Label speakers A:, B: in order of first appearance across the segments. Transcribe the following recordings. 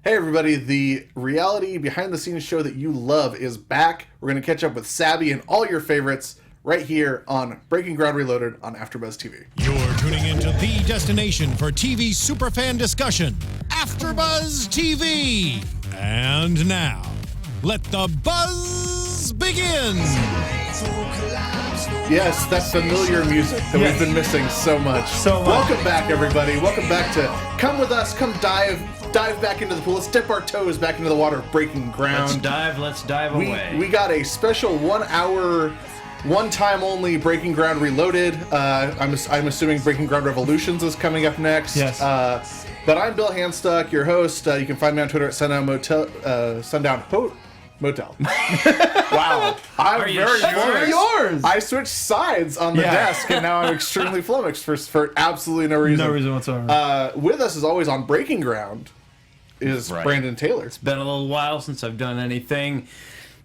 A: Hey everybody, the reality behind the scenes show that you love is back. We're going to catch up with Sabby and all your favorites right here on Breaking Ground Reloaded on AFTERBUZZ TV.
B: You're tuning into the destination for TV superfan discussion, AFTERBUZZ TV. And now, let the buzz begin.
A: Yes, that familiar music that we've been missing so much. Welcome back, everybody. Welcome back to Come With Us, come dive back into the pool. Let's dip our toes back into the water of Breaking Ground.
C: Let's dive away.
A: We got a special 1 hour, one time only Breaking Ground Reloaded. I'm assuming Breaking Ground Revolutions is coming up next.
D: Yes.
A: But I'm Bill Hanstock, your host. You can find me on Twitter at Sundown Motel. Wow. I'm very yours. I switched sides on the desk, and now I'm extremely flummoxed for absolutely no reason.
D: No reason whatsoever.
A: With us, as always, on Breaking Ground is Brandon Taylor.
C: It's been a little while since I've done anything.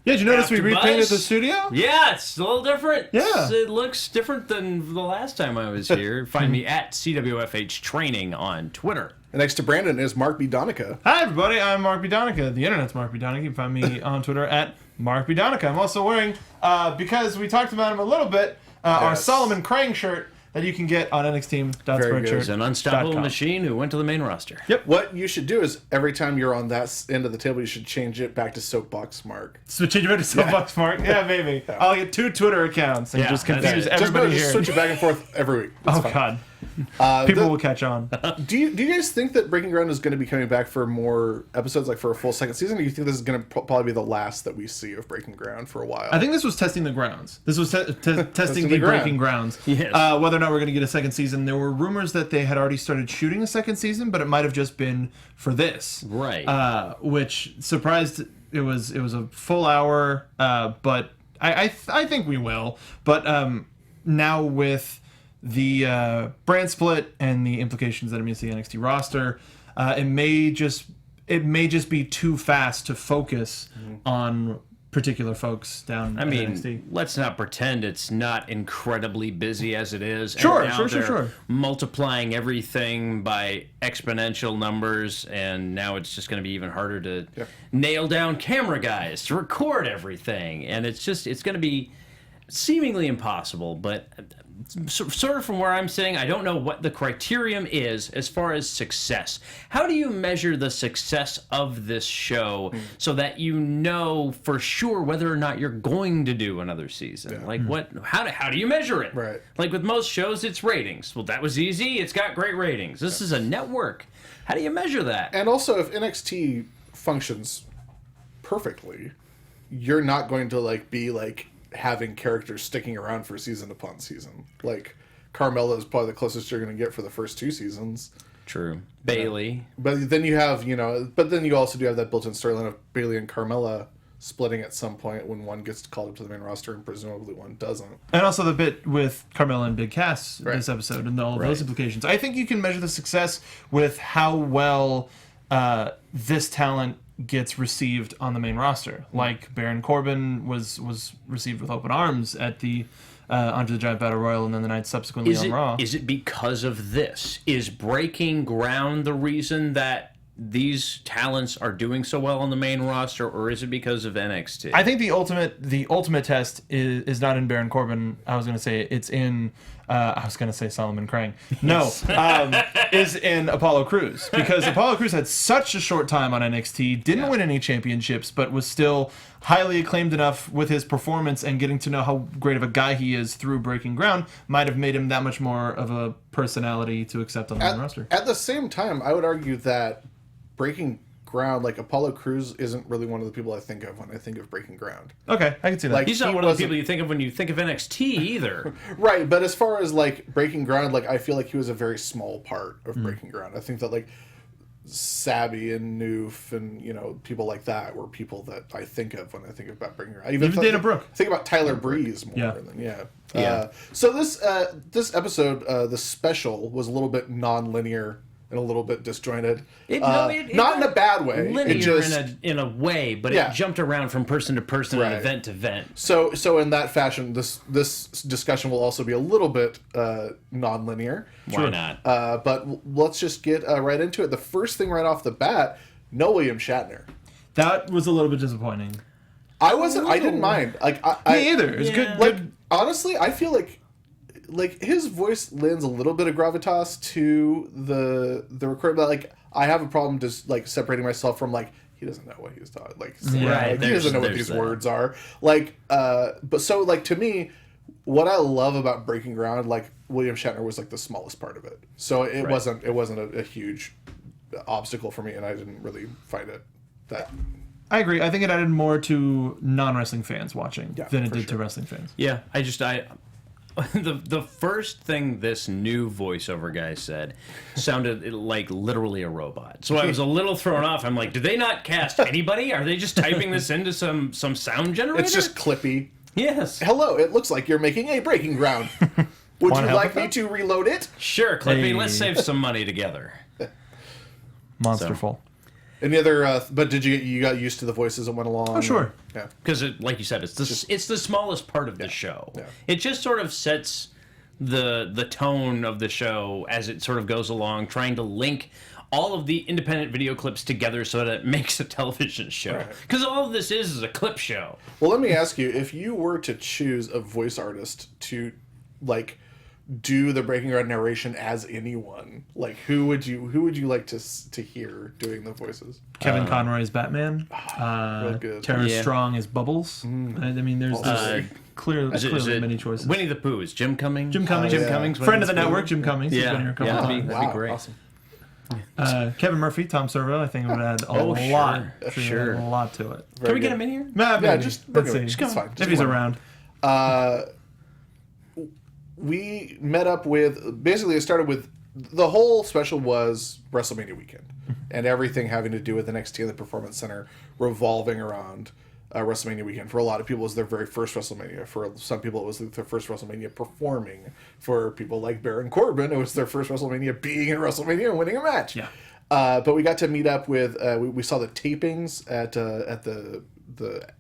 D: Yeah, did you notice we
C: AFTERBUZZ?
D: repainted the studio?
C: Yeah, it's a little different.
D: Yeah.
C: It looks different than the last time I was here. Find me at CWFH Training on Twitter.
A: And next to Brandon is Mark Donica.
D: Hi, everybody. I'm Mark Donica. The internet's Mark Donica. You can find me on Twitter at Mark Donica. I'm also wearing, because we talked about him a little bit, our Solomon Krang shirt that you can get on NXT.Spreadshirt.
C: He's an unstoppable machine who went to the main roster.
A: Yep. What you should do is every time you're on that end of the table, you should change it back to Soapbox Mark.
D: So change it to Soapbox Mark? Yeah, maybe. Yeah. I'll get 2 Twitter accounts and just confuse everybody
A: just switch it back and forth every week. It's fine.
D: God. People will catch on.
A: Do you guys think that Breaking Ground is going to be coming back for more episodes, like for a full second season? Or do you think this is going to probably be the last that we see of Breaking Ground for a while?
D: I think this was testing the grounds. This was testing the Breaking Grounds.
C: Yes.
D: Whether or not we're going to get a second season. There were rumors that they had already started shooting a second season, but it might have just been for this.
C: Right.
D: Which surprised. It was a full hour, but I think we will. But now with the brand split and the implications that it means to the NXT roster, it may just be too fast to focus on particular folks down at NXT.
C: Let's not pretend it's not incredibly busy as it is.
D: Sure.
C: Multiplying everything by exponential numbers, and now it's just going to be even harder to nail down camera guys to record everything, and it's going to be seemingly impossible, but sort of from where I'm sitting, I don't know what the criterion is as far as success. How do you measure the success of this show so that you know for sure whether or not you're going to do another season? Yeah. Like how do you measure it?
A: Right.
C: Like with most shows, it's ratings. Well, that was easy. It's got great ratings. This is a network. How do you measure that?
A: And also, if NXT functions perfectly, you're not going to be having characters sticking around for season upon season. Like Carmella is probably the closest you're going to get for the first 2 seasons.
C: True. Bailey.
A: But then you have, but then you also do have that built-in storyline of Bailey and Carmella splitting at some point when one gets called up to the main roster and presumably one doesn't.
D: And also the bit with Carmella and Big Cass this episode and all of those implications. I think you can measure the success with how well this talent gets received on the main roster. Like Baron Corbin was received with open arms at the Andre the Giant Battle Royal, and then the night subsequently on Raw.
C: Is it because of this? Is Breaking Ground the reason that these talents are doing so well on the main roster, or is it because of NXT?
D: I think the ultimate test is not in Baron Corbin. I was going to say it's in Solomon Krang. No, is in Apollo Crews, because Apollo Crews had such a short time on NXT, didn't win any championships, but was still highly acclaimed enough with his performance, and getting to know how great of a guy he is through Breaking Ground might have made him that much more of a personality to accept on the main roster.
A: At the same time, I would argue that Breaking Ground, Apollo Crews isn't really one of the people I think of when I think of Breaking Ground.
D: Okay, I can see that.
C: He's not one of the people you think of when you think of NXT either.
A: Right, but as far as Breaking Ground, I feel like he was a very small part of Breaking Ground. I think that Sabby and Noof and people like that were people that I think of when I think about Breaking Ground.
D: Even Dana Brooke.
A: Think about Tyler Breeze more than so this episode, the special, was a little bit non-linear and a little bit disjointed. Not in a bad way.
C: Linear in a way, but it jumped around from person to person and event to event.
A: So in that fashion, this discussion will also be a little bit non-linear.
C: Why not?
A: But let's just get right into it. The first thing right off the bat, no William Shatner.
D: That was a little bit disappointing.
A: I didn't mind. Like
D: Me either. It's good.
A: Like honestly, I feel like his voice lends a little bit of gravitas to the recording. But like I have a problem just like separating myself from like he doesn't know what he's talking. Like,
C: Right.
A: he doesn't know what these words are. Like but so like to me, what I love about Breaking Ground, like William Shatner was like the smallest part of it. So it wasn't a huge obstacle for me, and I didn't really find it that.
D: I agree. I think it added more to non-wrestling fans watching than it did to
C: sure.
D: wrestling fans.
C: Yeah, the first thing this new voiceover guy said sounded like literally a robot. So I was a little thrown off. I'm like, did they not cast anybody? Are they just typing this into some sound generator?
A: It's just clippy.
C: Yes.
A: Hello, it looks like you're making a Breaking Ground. Would you like me to reload it?
C: Sure, Clippy.
D: Hey.
C: Let's save some money together.
D: Monsterful.
A: Any other? But did you got used to the voices that went along?
D: Oh, sure.
A: Yeah.
C: Because, like you said, it's the smallest part of the show.
A: Yeah.
C: It just sort of sets the tone of the show as it sort of goes along, trying to link all of the independent video clips together so that it makes a television show. Because all of this is a clip show.
A: Well, let me ask you: if you were to choose a voice artist to, like, do the Breaking Ground narration as anyone, like who would you like to hear doing the voices?
D: Kevin Conroy's Batman.
A: Real good.
D: Tara
C: Yeah.
D: Strong is Bubbles. I mean, there's clearly many choices.
C: Winnie the Pooh is Jim Cummings.
D: Jim Cummings.
C: Jim Cummings.
D: Friend of the
C: Winnie
D: network, Jim Cummings. He's
C: Yeah.
D: been here a couple
C: Yeah,
D: times.
C: that'd be great.
A: Awesome.
D: Kevin Murphy, Tom Servo. I think it would add a
C: Oh,
D: lot.
C: sure.
D: A lot to it.
C: Can we get him in here?
D: Nah,
A: Yeah,
D: maybe.
A: just
D: Let's
A: bring him.
D: see.
A: It's fine. Just
D: If he's
A: one.
D: around.
A: We met up with basically. It started with the whole special was WrestleMania weekend, and everything having to do with NXT and the Performance Center revolving around WrestleMania weekend. For a lot of people, it was their very first WrestleMania. For some people, it was their first WrestleMania performing. For people like Baron Corbin, it was their first WrestleMania being in WrestleMania and winning a match.
D: Yeah.
A: But we got to meet up with. We saw the tapings at the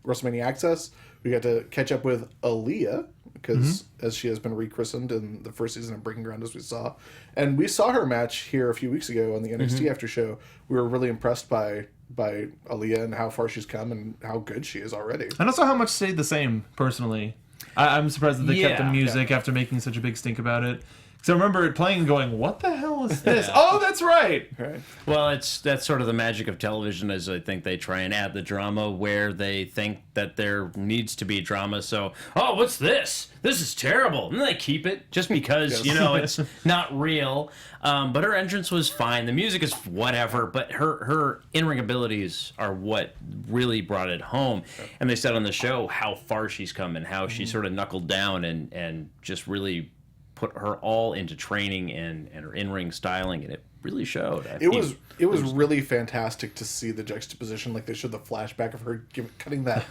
A: WrestleMania Access. We got to catch up with Aaliyah because as she has been rechristened in the first season of Breaking Ground, as we saw, and we saw her match here a few weeks ago on the NXT after show. We were really impressed by Aaliyah and how far she's come and how good she is already.
D: And also how much stayed the same, personally. I'm surprised that they kept the music after making such a big stink about it. Because I remember it playing and going, what the hell is this? Oh, that's right!
A: Right.
C: Well, that's sort of the magic of television, is I think they try and add the drama where they think that there needs to be drama. So, oh, what's this? This is terrible. And then they keep it just because, it's not real. But her entrance was fine. The music is whatever. But her in-ring abilities are what really brought it home. And they said on the show how far she's come and how she sort of knuckled down and just really put her all into training and her in-ring styling, and it really showed.
A: It was really fantastic to see the juxtaposition. Like they showed the flashback of her cutting that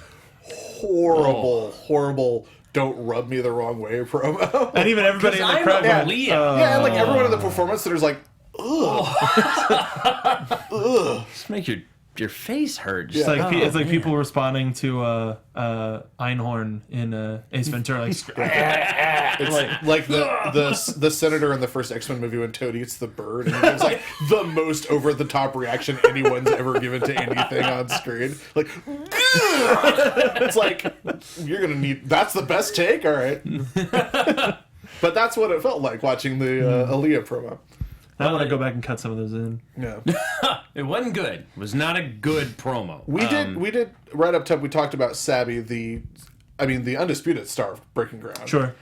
A: horrible "Don't rub me the wrong way" promo.
D: And even everybody in the crowd.
A: Yeah, and like everyone in the performance there's like, ugh.
C: Just make your face hurt.
D: It's like it's like people responding to Einhorn in Ace Ventura. Like,
A: It's like the senator in the first X-Men movie when Toad eats the bird, and it's like the most over the top reaction anyone's ever given to anything on screen. Like, it's like you're gonna need. That's the best take, all right. But that's what it felt like watching the Aaliyah promo.
D: I want to go back and cut some of those in.
A: Yeah,
C: it wasn't good. It was not a good promo.
A: we did right up top. We talked about Sabby, the undisputed star of Breaking Ground.
D: Sure.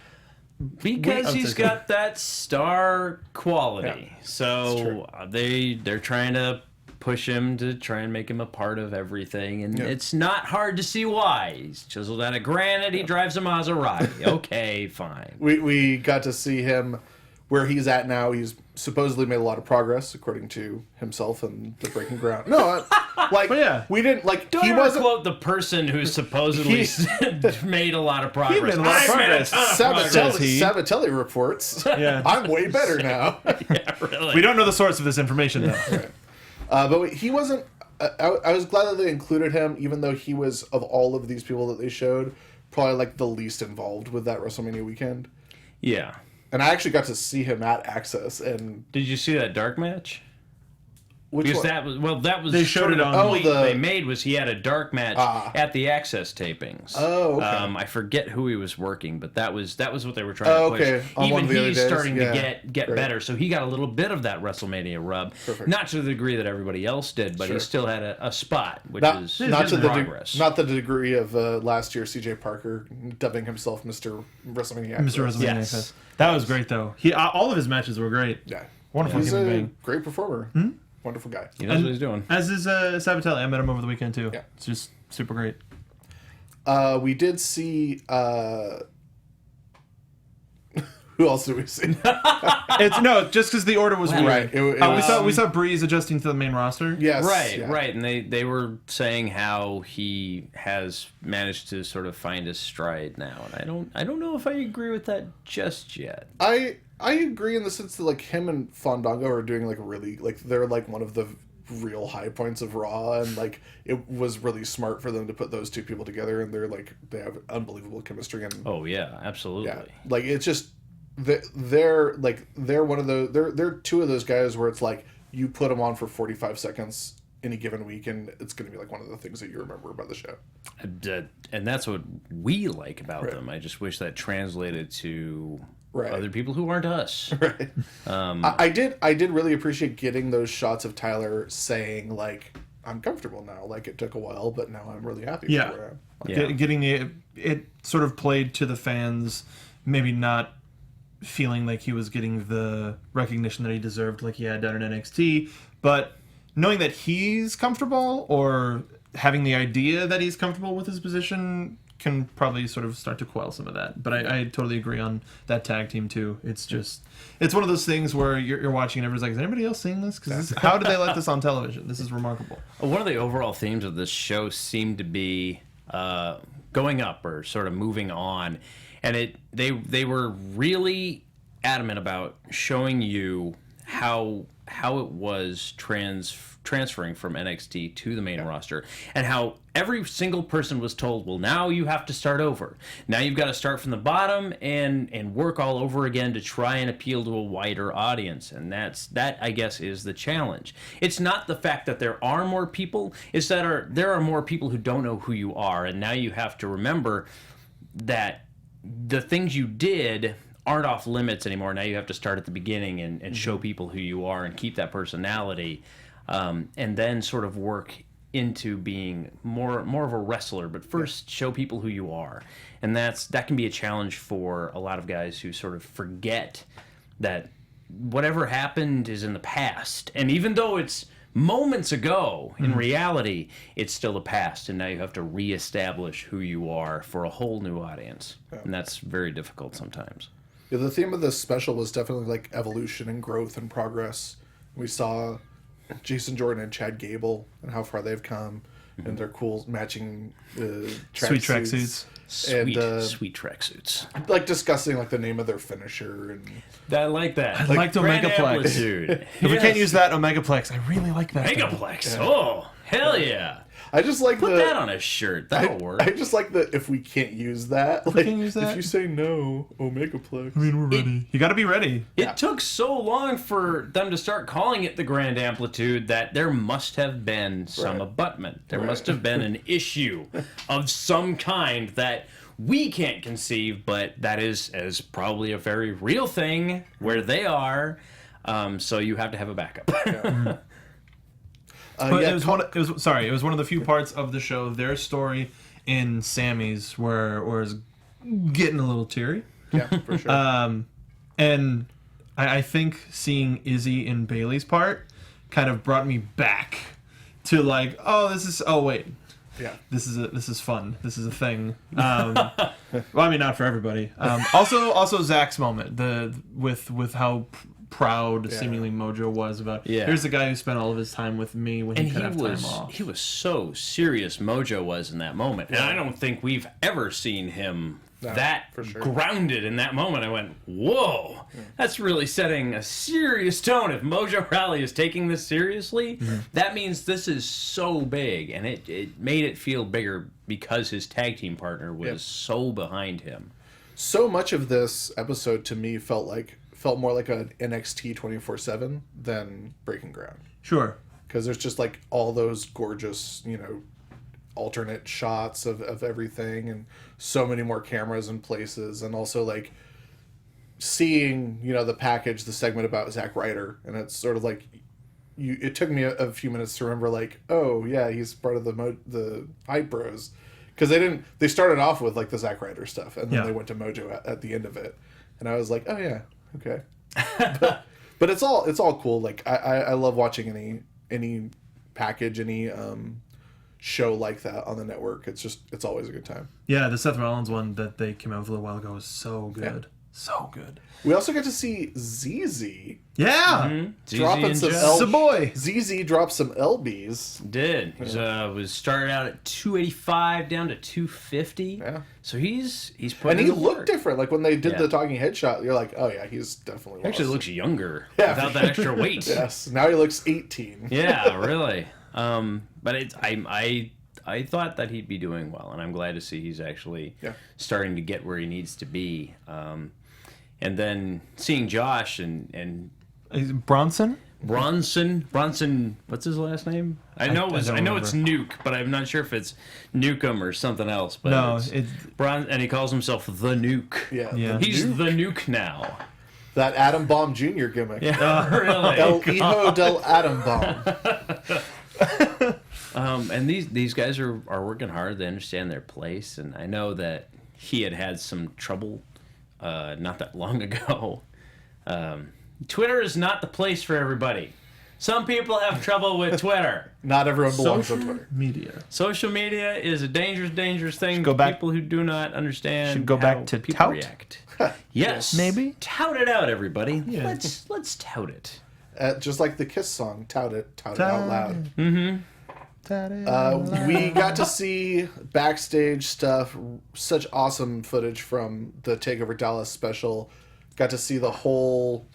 C: Because he's got that star quality.
A: Yeah,
C: so they're trying to push him to try and make him a part of everything, and it's not hard to see why. He's chiseled out of granite. He drives a Maserati. Okay, fine.
A: We got to see him where he's at now. He's supposedly made a lot of progress, according to himself and the Breaking Ground. No, we didn't like.
C: Don't
A: he
C: ever
A: wasn't.
C: quote the person who supposedly made a lot of progress.
D: He made a lot of progress.
A: Sabatelli reports.
D: Yeah.
A: I'm way better now.
C: Yeah, really.
D: We don't know the source of this information, though.
A: But he wasn't. I was glad that they included him, even though he was, of all of these people that they showed, probably like the least involved with that WrestleMania weekend.
C: Yeah.
A: And I actually got to see him at Access, and
C: Did you see that dark match?
A: Which
C: because
A: one?
C: that was
D: They showed
C: sort of
D: it on-
C: the point
A: Oh,
C: they made was he had a dark match at the Access tapings.
A: Oh, okay.
C: I forget who he was working, but that was what they were trying to push.
A: Okay. On one
C: Even
A: of the other
C: he's
A: days,
C: starting
A: yeah.
C: to get
A: Great.
C: better, so he got a little bit of that WrestleMania rub.
A: Perfect.
C: Not to the degree that everybody else did, but he
A: Sure.
C: still had a spot, which is
A: Not to
C: progress.
A: not the degree of last year CJ Parker dubbing himself Mr. WrestleMania.
D: Mr. WrestleMania.
C: Yes.
D: Access. That was great though. He all of his matches were great.
A: Yeah.
D: Wonderful
A: He's
D: human
A: a
D: being.
A: great performer. Wonderful guy.
C: He knows what he's doing.
D: As is Sabatelli. I met him over the weekend too.
A: Yeah.
D: It's just super great.
A: We did see. Who else did we see?
D: It's no, just because the order was weird.
A: Right.
D: We saw Breeze adjusting to the main roster.
A: Yes.
C: Right,
A: yeah.
C: right, and they were saying how he has managed to sort of find his stride now, and I don't know if I agree with that just yet.
A: I agree in the sense that like him and Fandango are doing like really like they're like one of the real high points of Raw, and like it was really smart for them to put those two people together, and they have unbelievable chemistry, and
C: Oh yeah, absolutely.
A: yeah, like it's just they're one of those they're two of those guys where it's like you put them on for 45 seconds any given week, and it's going to be like one of the things that you remember about the show.
C: And that's what we like about
A: Right.
C: them. I just wish that translated to
A: Right.
C: other people who aren't us.
A: Right. I did really appreciate getting those shots of Tyler saying like, I'm comfortable now. Like it took a while, but now I'm really happy
D: Yeah.
A: with where I am.
C: Yeah.
D: Getting it sort of played to the fans, maybe not feeling like he was getting the recognition that he deserved like he had done in NXT, but knowing that he's comfortable or having the idea that he's comfortable with his position can probably sort of start to quell some of that. But I totally agree on that tag team too. It's just, it's one of those things where you're watching and everyone's like, is anybody else seeing this? Because how did they let this on television? This is remarkable.
C: One of the overall themes of this show seemed to be going up or sort of moving on, and they were really adamant about showing you how it was transferring from NXT to the main roster, and how every single person was told, well, now you have to start over. Now you've got to start from the bottom and work all over again to try and appeal to a wider audience. And that I guess is the challenge. It's not the fact that there are more people, it's that there are more people who don't know who you are, and now you have to remember that the things you did aren't off limits anymore. Now you have to start at the beginning and show people who you are and keep that personality, and then sort of work into being more of a wrestler. But first, show people who you are, and that can be a challenge for a lot of guys who sort of forget that whatever happened is in the past. And even though it's moments ago, in reality, it's still the past, and now you have to reestablish who you are for a whole new audience, and that's very difficult sometimes.
A: Yeah, the theme of this special was definitely like evolution and growth and progress. We saw Jason Jordan and Chad Gable and how far they've come, and their cool matching
D: Sweet tracksuits.
C: Sweet tracksuits.
A: like discussing like the name of their finisher and
C: I like that.
D: I liked
C: Grand
D: Omegaplex.
C: Amplitude.
D: If we can't use that, Omegaplex. I really like that.
C: Megaplex. Oh, hell yeah.
A: I just like
C: Put that on a shirt. That'll work.
A: I just like that if we can't use that. Like,
D: can't use that?
A: If you say no, Omegaplex.
D: I mean, we're ready. You got to be ready.
C: It took so long for them to start calling it the Grand Amplitude that there must have been some
A: Right.
C: abutment. There must have been an issue of some kind that we can't conceive, but that is probably a very real thing where they are. So you have to have a backup.
D: But it was one of the few parts of the show, their story in Sammy's, where it was getting a little teary.
A: Yeah, for sure.
D: And I think seeing Izzy in Bailey's part kind of brought me back to like, wait,
A: yeah.
D: this is fun. This is a thing. Well, I mean, not for everybody. Also Zach's moment, with how proud seemingly Mojo was about.
C: Yeah.
D: Here's the guy who spent all of his time with me when he could have time off.
C: He was so serious. Mojo was in that moment, and I don't think we've ever seen him
A: for sure.
C: grounded in that moment. I went, whoa, that's really setting a serious tone. If Mojo Rawley is taking this seriously, that means this is so big, and it made it feel bigger because his tag team partner was so behind him.
A: So much of this episode to me felt more like an NXT 24/7 than Breaking Ground.
D: Sure.
A: because there's just like all those gorgeous, alternate shots of everything, and so many more cameras and places, and also like seeing the segment about Zack Ryder, and it's sort of like it took me a few minutes to remember, like, oh yeah, he's part of the Hype Bros, because they started off with like the Zack Ryder stuff, and then they went to Mojo at the end of it, and I was like, oh yeah, okay. but it's all cool. Like I love watching any package, any show like that on the network. It's always a good time.
D: Yeah, the Seth Rollins one that they came out with a little while ago was so good. Yeah. So good.
A: We also get to see ZZ.
D: Yeah.
A: Dropping some
D: boy.
A: ZZ dropped some LBs.
C: Did. He was started out at 285 down to 250. Yeah. So he's putting.
A: And he looked different. Like when they did the talking head shot, you're like, oh yeah, he's definitely.
C: Actually looks younger without that extra weight.
A: Yes. Now he looks 18.
C: Yeah, really. But I thought that he'd be doing well, and I'm glad to see he's actually starting to get where he needs to be. And then seeing Josh and
D: Bronson,
C: what's his last name? I know it's Nuke, but I'm not sure if it's Nukem or something else. But
D: no,
C: it's and he calls himself the Nuke.
A: Yeah.
C: He's the Nuke now.
A: That Atom Bomb Jr. gimmick.
C: Yeah, really.
A: El Hijo del Atom Bomb.
C: And these guys are working hard. They understand their place, and I know that he had some trouble not that long ago. Twitter is not the place for everybody. Some people have trouble with Twitter.
A: Not everyone belongs on Twitter.
C: Social media is a dangerous thing. People who do not understand
D: should go back to
C: people
D: tout.
C: React. Yes,
D: maybe
C: tout it out, everybody. Yeah. Let's tout it.
A: Just like the Kiss song, tout it out loud.
C: Mm-hmm.
A: We got to see backstage stuff, such awesome footage from the TakeOver Dallas special. Got to see the whole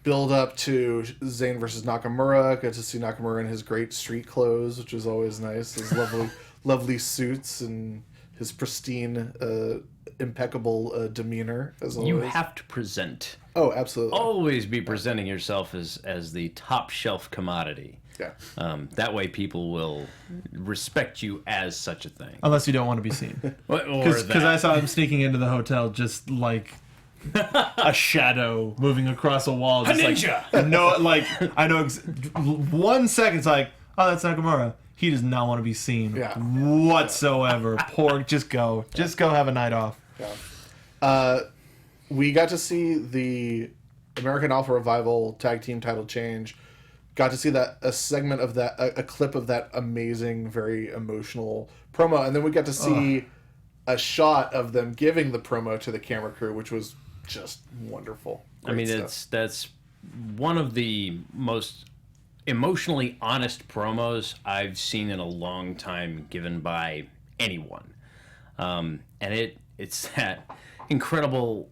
A: build up to Zayn versus Nakamura. Got to see Nakamura in his great street clothes, which was always nice. His lovely suits and his pristine, impeccable demeanor. As always.
C: You have to present.
A: Oh, absolutely.
C: Always be presenting yourself as the top shelf commodity.
A: Yeah.
C: That way people will respect you as such a thing.
D: Unless you don't want to be seen. Because I saw him sneaking into the hotel just like a shadow moving across a wall. Just
C: ninja!
D: Like, no, like, I know 1 second, it's like, oh, that's Nakamura. He does not want to be seen whatsoever. Poor, just go have a night off.
A: Yeah. We got to see the American Alpha Revival tag team title change. Got to see a segment of that, a clip of that amazing, very emotional promo, and then we got to see a shot of them giving the promo to the camera crew, which was just wonderful. Great stuff.
C: That's one of the most emotionally honest promos I've seen in a long time given by anyone, and it's that incredible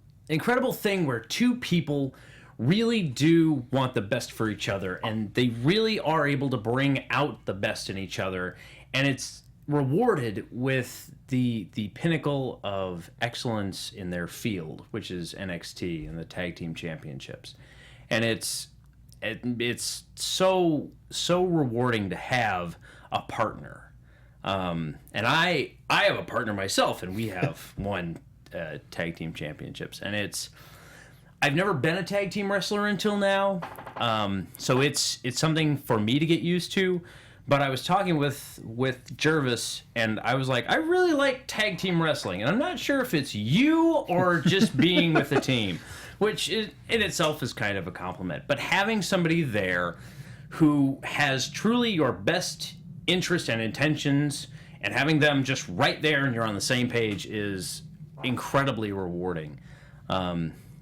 C: thing where two people really do want the best for each other, and they really are able to bring out the best in each other, and it's rewarded with the pinnacle of excellence in their field, which is NXT and the Tag Team Championships. And it's so rewarding to have a partner. And I have a partner myself, and we have won Tag Team Championships, and I've never been a tag team wrestler until now, so it's something for me to get used to. But I was talking with Jervis, and I was like, I really like tag team wrestling, and I'm not sure if it's you or just being with the team, which in itself is kind of a compliment. But having somebody there who has truly your best interest and intentions, and having them just right there and you're on the same page is incredibly rewarding.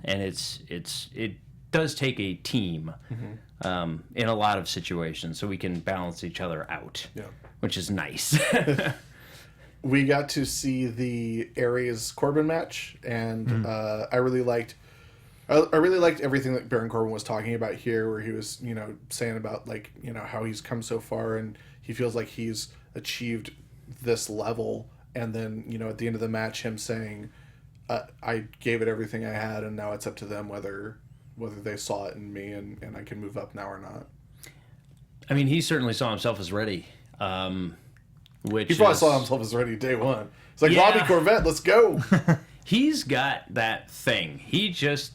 C: And it does take a team in a lot of situations, so we can balance each other out, which is nice.
A: We got to see the Aries Corbin match, and I really liked everything that Baron Corbin was talking about here, where he was saying about how he's come so far and he feels like he's achieved this level, and then at the end of the match him saying, I gave it everything I had, and now it's up to them whether they saw it in me and I can move up now or not.
C: I mean, he certainly saw himself as ready. Which
A: He probably
C: is,
A: saw himself as ready day one. It's like,
C: Yeah.
A: Robbie Corvette, let's go.
C: He's got that thing. He just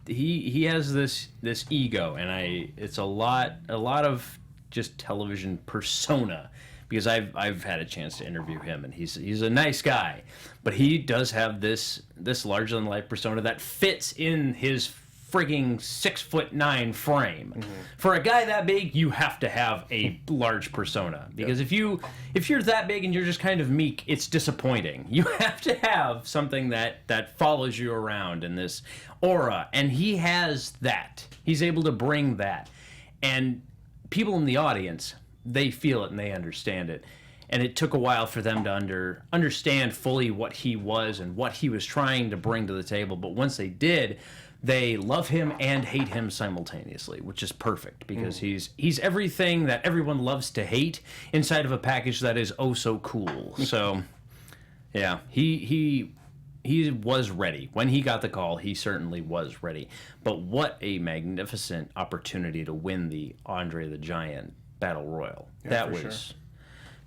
C: he has this ego, and it's a lot of just television persona, because I've had a chance to interview him, and he's a nice guy, but he does have this larger than life persona that fits in his frigging 6'9" frame. For a guy that big, you have to have a large persona, because if you're that big and you're just kind of meek, it's disappointing. You have to have something that follows you around in this aura, and he has that. He's able to bring that, and people in the audience, they feel it and they understand it. And it took a while for them to understand fully what he was and what he was trying to bring to the table, but once they did, they love him and hate him simultaneously, which is perfect, because he's everything that everyone loves to hate inside of a package that is oh so cool. So, yeah, he was ready. When he got the call, he certainly was ready. But what a magnificent opportunity to win the Andre the Giant Battle Royal.
A: Yeah,
C: that
A: for
C: was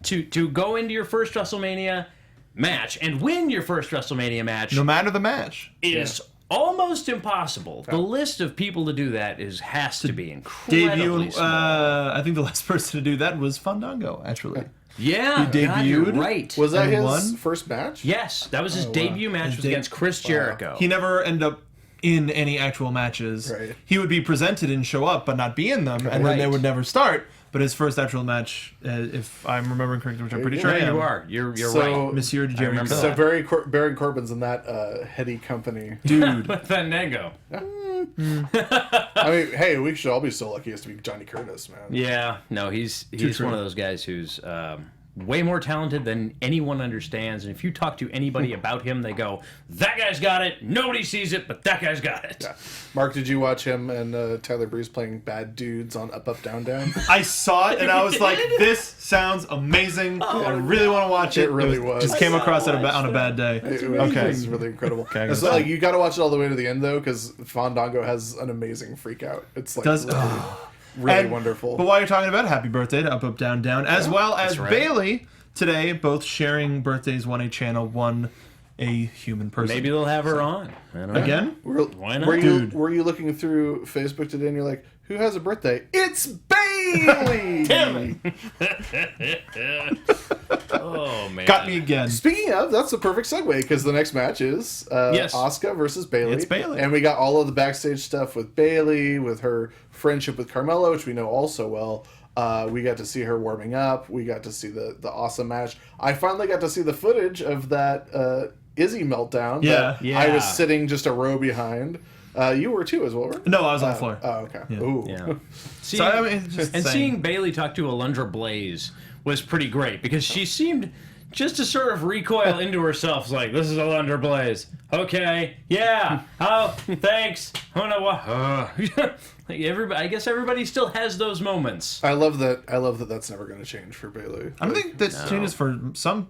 C: to go into your first WrestleMania match and win your first WrestleMania match.
D: No matter the match.
C: Is almost impossible. The list of people to do that has to be incredibly
D: Debut.
C: small.
D: I think the last person to do that was Fandango, actually.
C: Yeah,
D: he
C: God, you're
D: debuted.
C: right.
A: Was that
D: And
A: his
D: won?
A: first match?
C: Yes, that was his debut match. Was against Chris Jericho.
D: He never ended up in any actual matches.
A: Right.
D: He would be presented and show up, but not be in them, and then they would never start. But his first actual match, if I'm remembering correctly, which I'm pretty sure I am,
C: you are. You're
A: So-
C: right.
D: Monsieur Jerry
C: remember
D: Pill.
A: So Baron Corbin's in that heady company.
D: Dude.
C: Fandango.
A: I mean, hey, we should all be so lucky as to be Johnny Curtis, man.
C: Yeah, no, he's
D: true.
C: one of those guys who's way more talented than anyone understands. And if you talk to anybody about him, they go, "That guy's got it. Nobody sees it, but that guy's got it."
A: Yeah. Mark, did you watch him and Tyler Breeze playing bad dudes on Up Up Down Down?
D: I saw it and I was like, "This sounds amazing. I really want to watch it."
A: It really was.
D: Just came across it on a bad day.
A: It was,
D: Okay.
A: it was really incredible.
D: Okay, I
A: It's
D: gotta
A: like, you got to watch it all the way to the end though, because Fandango has an amazing freak out. It's like
D: Does
A: really
D: And-
A: wonderful.
D: But while you're talking about it, happy birthday to Up Up Down Down, as well as
C: right.
D: Bailey today, both sharing birthdays. One a channel, one a human person.
C: Maybe they'll have her on. I don't know.
D: Again?
C: Why not?
A: Were you looking through Facebook today and you're like, who has a birthday? It's Bailey!
C: Damn it! Oh man.
D: Got me again.
A: Speaking of, that's the perfect segue, because the next match is
C: Yes.
A: Asuka versus Bailey.
D: It's Bayley.
A: And we got all of the backstage stuff with Bailey, with her friendship with Carmella, which we know all so well. We got to see her warming up. We got to see the awesome match. I finally got to see the footage of that Izzy meltdown.
D: Yeah.
A: that I was
C: Yeah.
A: sitting just a row behind. You were too as well, right?
D: No, I was on the floor.
A: Oh, okay. Ooh.
C: Yeah.
D: So, I mean, just
C: and
D: saying.
C: seeing Bailey talk to Alundra Blaze was pretty great, because she seemed just to sort of recoil into herself, like, "This is Alundra Blaze. Okay, yeah. Oh, thanks. Oh no, what?" Like everybody, I guess everybody still has those moments.
A: I love that. That's never going to change for Bailey.
D: I don't think that changes for some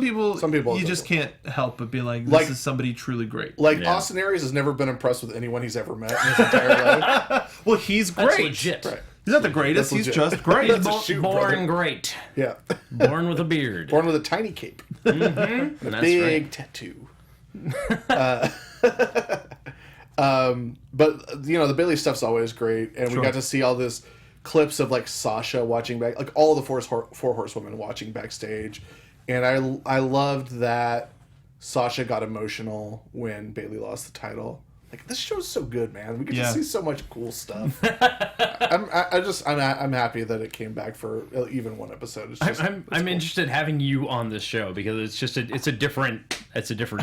D: people.
A: Some people
D: you
A: it
D: just
A: doesn't.
D: can't help but be like, "This
A: Like-
D: is somebody truly great."
A: Like,
C: Yeah.
A: Austin Aries has never been impressed with anyone he's ever met in his entire life.
D: Well, he's
C: That's
D: great.
C: legit.
A: Right.
D: He's not the greatest.
A: That's
D: He's
A: legit.
D: just great.
A: That's a shoot,
C: Born
A: brother.
C: great.
A: Yeah.
C: Born with a beard.
A: Born with a tiny cape. And a
C: That's
A: big
C: right.
A: tattoo. But, you know, the Bailey stuff's always great. And we got to see all this clips of, like, Sasha watching back, like, all the four horsewomen watching backstage. And I loved that Sasha got emotional when Bailey lost the title. Like, this show's so good, man. We get to see so much cool stuff. I'm happy that it came back for even one episode. It's just,
C: I'm
A: cool.
C: interested having you on this show, because it's just it's a different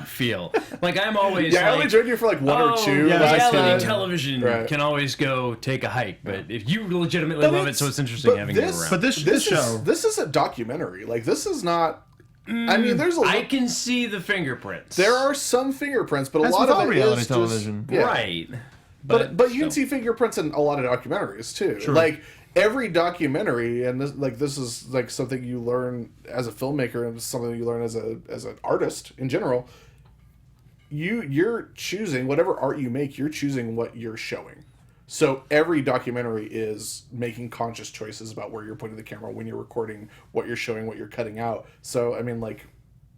C: feel. Like, I'm always
A: Yeah, I
C: like,
A: only joined you for like one or two.
D: yeah,
A: last
C: reality
A: time.
C: television
A: Right.
C: can always go take a hike, but if you legitimately love it, so it's interesting
A: but
C: having
A: this-
C: you around.
D: But this show,
A: This is a documentary. Like, this is not. I mean, there's a.
C: I can see the fingerprints.
A: There are some fingerprints, but a
D: As
A: lot
D: with
A: of
D: all
A: it
D: reality
A: is
D: television.
A: Just, yeah.
C: right,
A: But you can
C: still.
A: see fingerprints in a lot of documentaries too. Like every documentary, and this is like something you learn as a filmmaker, and something you learn as an artist in general. You're choosing whatever art you make. You're choosing what you're showing. So every documentary is making conscious choices about where you're putting the camera, when you're recording, what you're showing, what you're cutting out. So I mean, like,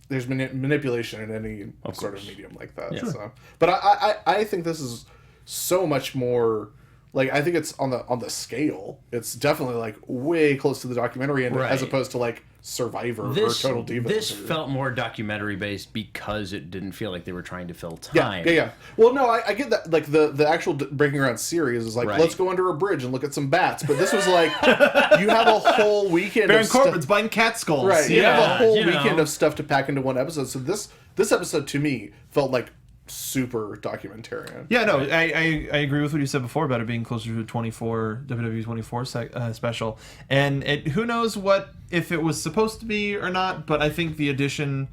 A: there's manipulation in any sort of medium like that.
C: Yeah.
A: So, but I think this is so much more. Like, I think it's on the scale. It's definitely like way close to the documentary, and as opposed to like Survivor or Total Divas.
C: This felt more documentary based because it didn't feel like they were trying to fill time.
A: Yeah. Well, no, I get that. Like the actual Breaking Ground series is like, let's go under a bridge and look at some bats. But this was like, you have a whole weekend.
D: Baron Corbin's buying cat skulls.
A: Right. You have a whole weekend of stuff to pack into one episode. So this episode to me felt like super documentarian.
D: Yeah, no, I agree with what you said before about it being closer to a WWE 24 special. And who knows what if it was supposed to be or not, but I think the addition,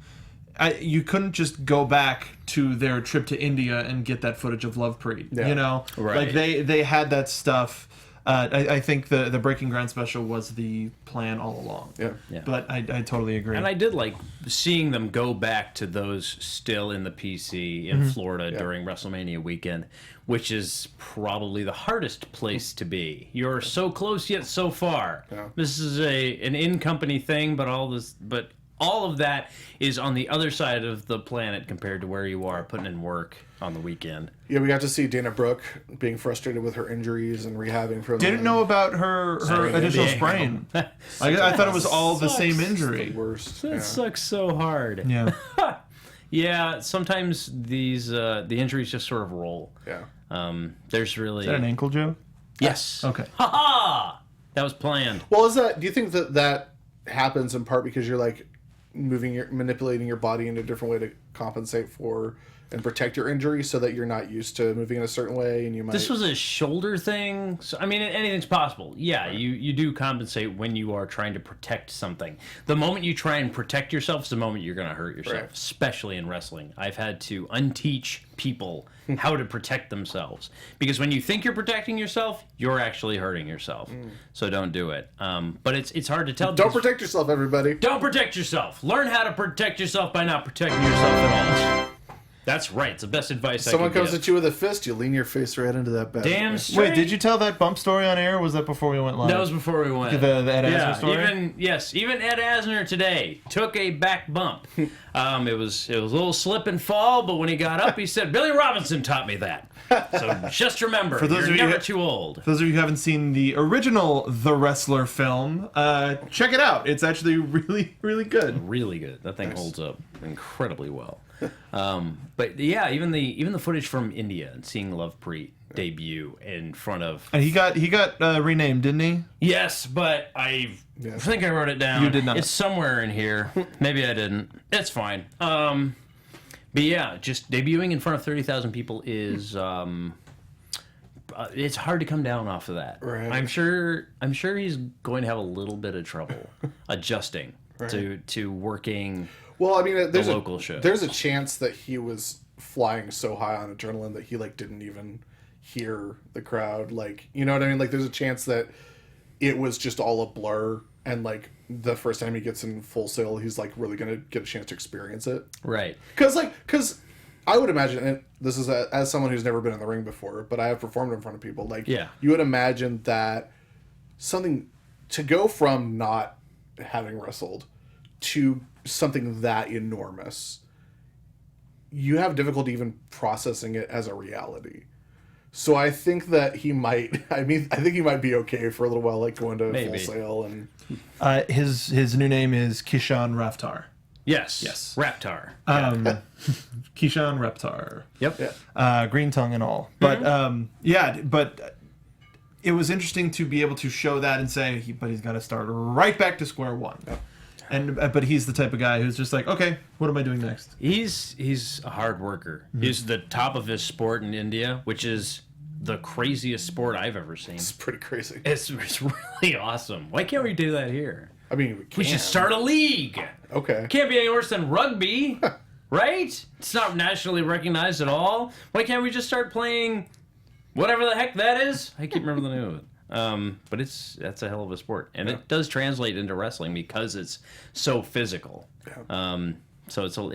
D: you couldn't just go back to their trip to India and get that footage of Love Preet. You know? Like they had that stuff. I think the Breaking Ground special was the plan all along.
C: Yeah.
D: But I totally agree.
C: And I did like seeing them go back to those still in the PC in Florida during WrestleMania weekend, which is probably the hardest place to be. You're so close yet so far. Yeah. This is an in-company thing, but all of that is on the other side of the planet compared to where you are putting in work on the weekend.
A: Yeah, we got to see Dana Brooke being frustrated with her injuries and rehabbing from.
D: Didn't know about her additional sprain. I thought it was all the same injury.
A: The worst.
C: That sucks so hard.
D: Yeah.
C: Yeah. Sometimes these the injuries just sort of roll.
A: Yeah.
C: There's really.
D: Is that an ankle joke?
C: Yes.
D: Okay.
C: Ha ha! That was planned.
A: Well, do you think that happens in part because you're like manipulating your body in a different way to compensate for and protect your injury, so that you're not used to moving in a certain way, and you might.
C: This was a shoulder thing, so I mean, anything's possible. Yeah, you do compensate when you are trying to protect something. The moment you try and protect yourself is the moment you're going to hurt yourself, especially in wrestling. I've had to unteach people how to protect themselves, because when you think you're protecting yourself, you're actually hurting yourself. So don't do it. But it's hard to tell.
A: Don't protect yourself, everybody.
C: Don't protect yourself. Learn how to protect yourself by not protecting yourself at all. That's right. It's the best advice
A: Someone
C: I can
A: comes at you with a fist, you lean your face right into that bed.
C: Damn straight.
D: Wait, did you tell that bump story on air, or was that before we went live?
C: That was before we went.
D: The Ed Asner story?
C: Even Ed Asner today took a back bump. It was a little slip and fall, but when he got up, he said, Billy Robinson taught me that. So just remember, you're never too old.
D: For those of you who haven't seen the original The Wrestler film, check it out. It's actually really, really good.
C: Really good. That thing holds up incredibly well. But yeah, even the footage from India and seeing Love Preet debut in front of,
D: and he got renamed, didn't he?
C: Yes, but I think I wrote it down.
D: You did not.
C: It's somewhere in here. Maybe I didn't. It's fine. But yeah, just debuting in front of 30,000 people is it's hard to come down off of that.
A: Right.
C: I'm sure he's going to have a little bit of trouble adjusting to working.
A: Well, I mean, there's
C: local shows.
A: There's a chance that he was flying so high on adrenaline that he like didn't even hear the crowd. Like, you know what I mean? Like, there's a chance that it was just all a blur, and like the first time he gets in Full Sail, he's like really gonna get a chance to experience it.
C: Right.
A: Because I would imagine, and this is as someone who's never been in the ring before, but I have performed in front of people. Like, you would imagine that something to go from not having wrestled to something that enormous, you have difficulty even processing it as a reality. So I think that he might. I think he might be okay for a little while, like going to Full Sail. And
D: his new name is Kishan Raftar.
C: Yes. Raptar.
D: Kishan Reptar.
C: Yep.
D: Green tongue and all. But but it was interesting to be able to show that and say, but he's got to start right back to square one. Yep. But he's the type of guy who's just like, okay, what am I doing next?
C: He's a hard worker. Mm-hmm. He's the top of his sport in India, which is the craziest sport I've ever seen.
A: It's pretty crazy.
C: It's really awesome. Why can't we do that here?
A: I mean,
C: we should start a league.
A: Okay.
C: Can't be any worse than rugby, right? It's not nationally recognized at all. Why can't we just start playing whatever the heck that is? I can't remember the name of it. But that's a hell of a sport, and it does translate into wrestling because it's so physical. Yeah. So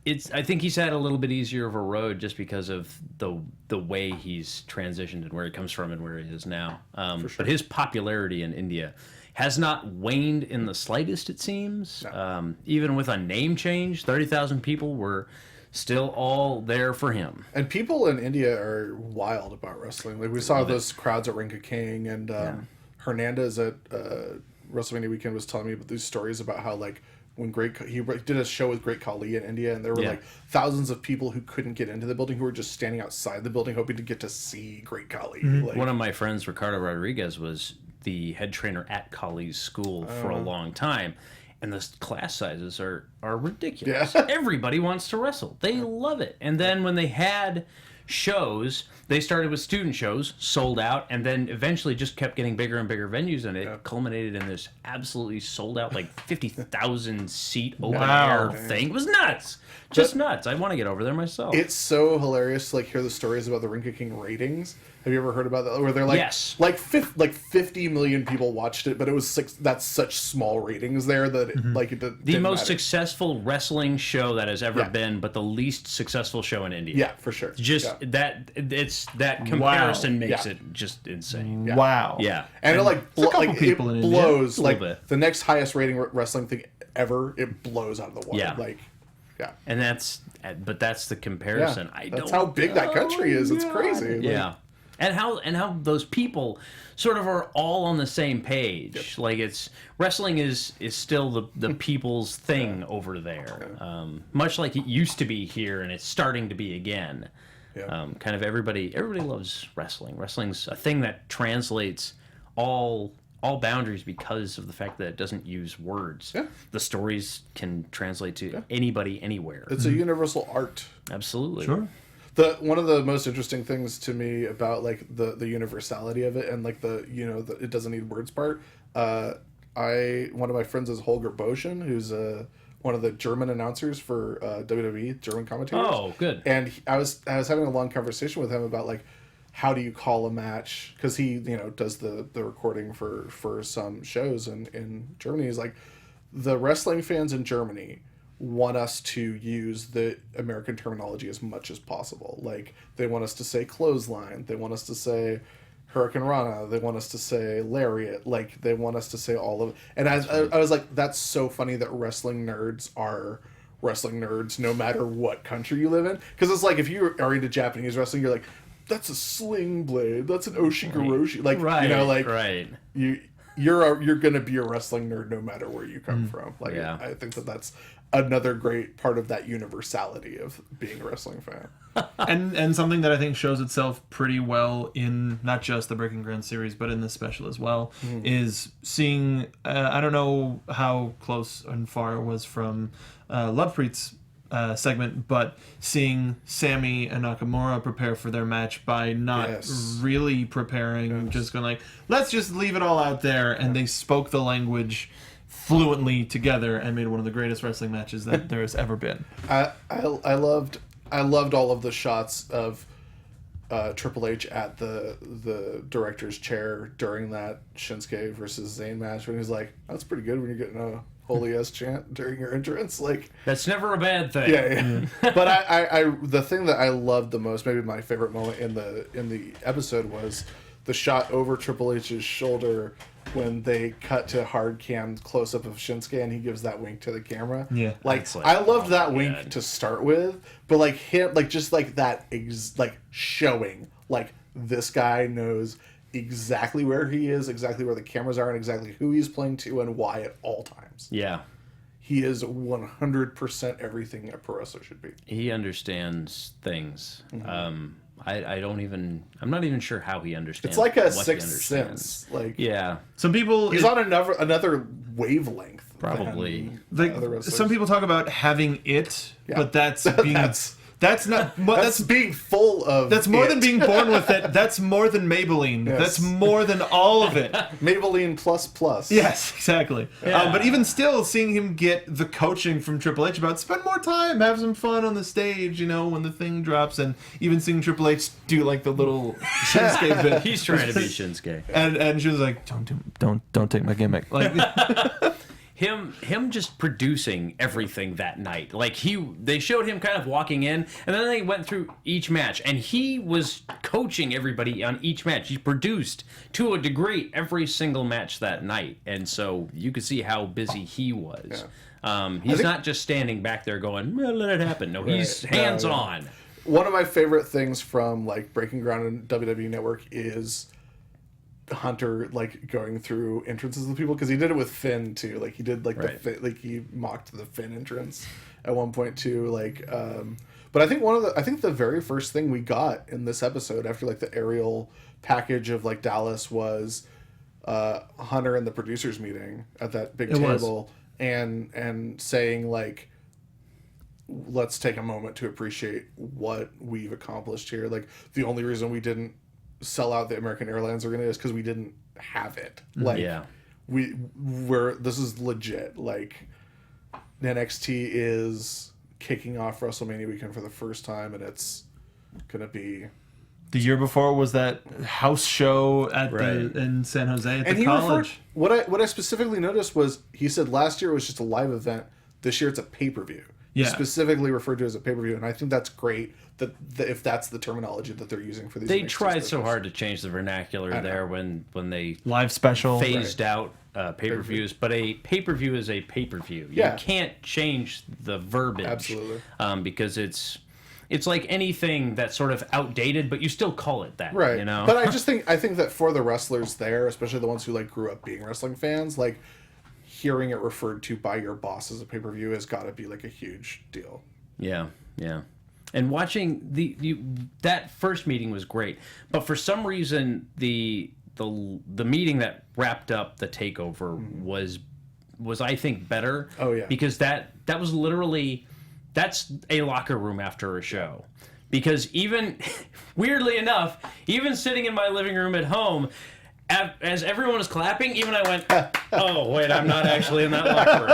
C: I think he's had a little bit easier of a road just because of the way he's transitioned and where he comes from and where he is now. But his popularity in India has not waned in the slightest, it seems. No. Even with a name change, 30,000 people were still all there for him.
A: And people in India are wild about wrestling. Like, we saw those crowds at Ring of King, and Hernandez at WrestleMania weekend was telling me about these stories about how, like, when he did a show with Great Khali in India, and there were like thousands of people who couldn't get into the building, who were just standing outside the building hoping to get to see Great Khali.
C: Mm-hmm.
A: Like,
C: one of my friends, Ricardo Rodriguez, was the head trainer at Khali's school for a long time, and the class sizes are ridiculous.
A: Yeah.
C: Everybody wants to wrestle. They love it. And then when they had shows, they started with student shows, sold out, and then eventually just kept getting bigger and bigger venues, and it culminated in this absolutely sold out, like 50,000 seat open air thing. It was nuts. Just nuts. I want to get over there myself.
A: It's so hilarious to, like, hear the stories about the Ring of King ratings. Have you ever heard about that? Where they're like, like 50 million people watched it, but it was that's such small ratings there that it, like, it didn't
C: the most
A: matter.
C: Successful wrestling show that has ever been, but the least successful show in India.
A: Yeah, for sure.
C: Just that comparison makes it just insane.
A: Yeah.
D: Wow.
C: Yeah.
A: And it, like, it blows.
C: India.
A: Like, the next highest rating wrestling thing ever, it blows out of the water.
C: Yeah.
A: Like,
C: and that's the comparison.
A: That's how big that country is. It's crazy.
C: Yeah. And how those people sort of are all on the same page. Like, it's wrestling is still the people's thing over there. Much like it used to be here, and it's starting to be again. Kind of everybody loves wrestling. Wrestling's a thing that translates all boundaries because of the fact that it doesn't use words. Yeah. The stories can translate to anybody, anywhere.
A: It's a universal art.
C: Absolutely.
D: Sure.
A: One of the most interesting things to me about, like, the universality of it, and, like, the it doesn't need words part. One of my friends is Holger Boschen, who's one of the German announcers for WWE, German commentators.
C: Oh, good.
A: And I was having a long conversation with him about, like, how do you call a match? Because he does the recording for some shows in Germany. He's like, the wrestling fans in Germany want us to use the American terminology as much as possible. Like, they want us to say clothesline, they want us to say Hurricane Rana, they want us to say lariat, like, they want us to say all of it. And I was like, that's so funny that wrestling nerds are wrestling nerds no matter what country you live in. Because it's like, if you are into Japanese wrestling, you're like, that's a sling blade, that's an oshigoroshi, like, you're gonna be a wrestling nerd no matter where you come from. Like, I think that's another great part of that universality of being a wrestling fan.
D: and something that I think shows itself pretty well in not just the Breaking Ground series, but in this special as well, is seeing, I don't know how close and far it was from Lovepreet's segment, but seeing Sammy and Nakamura prepare for their match by not really preparing, just going like, let's just leave it all out there, and they spoke the language fluently together and made one of the greatest wrestling matches that there has ever been.
A: I loved all of the shots of Triple H at the director's chair during that Shinsuke versus Zayn match, when he's like, that's pretty good when you're getting a holy ass chant during your entrance. Like,
C: that's never a bad thing.
A: Yeah. But I the thing that I loved the most, maybe my favorite moment in the episode, was the shot over Triple H's shoulder when they cut to hard cam close up of Shinsuke and he gives that wink to the camera.
D: Yeah.
A: Like, I loved that wink to start with, but like him, like, just like that, like, showing like this guy knows exactly where he is, exactly where the cameras are, and exactly who he's playing to and why at all times.
C: Yeah.
A: He is 100% everything a pro wrestler should be.
C: He understands things. I'm not even sure how he understands.
A: It's like a sixth sense. Like,
D: some people,
A: he's on another wavelength.
C: Probably.
D: Like, some people talk about having it, but that's being that's not. That's
A: being full of.
D: That's more than being born with it. That's more than Maybelline. Yes. That's more than all of it.
A: Maybelline plus.
D: Yes, exactly. But even still, seeing him get the coaching from Triple H about spend more time, have some fun on the stage, when the thing drops, and even seeing Triple H do like the little Shinsuke bit.
C: He's trying to be Shinsuke,
D: and she was like, "Don't take my gimmick." Like.
C: him just producing everything that night. Like they showed him kind of walking in, and then they went through each match, and he was coaching everybody on each match. He produced to a degree every single match that night, and so you could see how busy he was. Yeah. He's not just standing back there going, well, "Let it happen." No, he's hands on.
A: One of my favorite things from like Breaking Ground and WWE Network is Hunter like going through entrances with people, because he did it with Finn too. Like he did like he mocked the Finn entrance at one point too. Like, but I think the very first thing we got in this episode after like the aerial package of like Dallas was Hunter in the producers meeting at that big table and saying like, let's take a moment to appreciate what we've accomplished here. Like the only reason we didn't sell out the American Airlines arena is because we didn't have it. Like this is legit. Like NXT is kicking off WrestleMania weekend for the first time, and it's gonna be.
D: The year before was that house show at in San Jose at the college.
A: What I specifically noticed was he said last year it was just a live event. This year it's a pay-per-view. Yeah. Specifically referred to as a pay-per-view, and I think that's great that if that's the terminology that they're using for these.
C: They tried so hard to change the vernacular there when they
D: live special
C: phased out pay-per-views, but a pay-per-view is a pay-per-view. You can't change the verbiage, because it's like anything that's sort of outdated, but you still call it that,
A: right?
C: You know.
A: But I think that for the wrestlers there, especially the ones who like grew up being wrestling fans, like, hearing it referred to by your boss as a pay-per-view has got to be like a huge deal.
C: Yeah. And watching that first meeting was great, but for some reason the meeting that wrapped up the takeover was I think better.
A: Oh yeah.
C: Because that was literally, that's a locker room after a show. Because even weirdly enough, even sitting in my living room at home, as everyone was clapping, even I went, "Oh wait, I'm not actually in that locker room."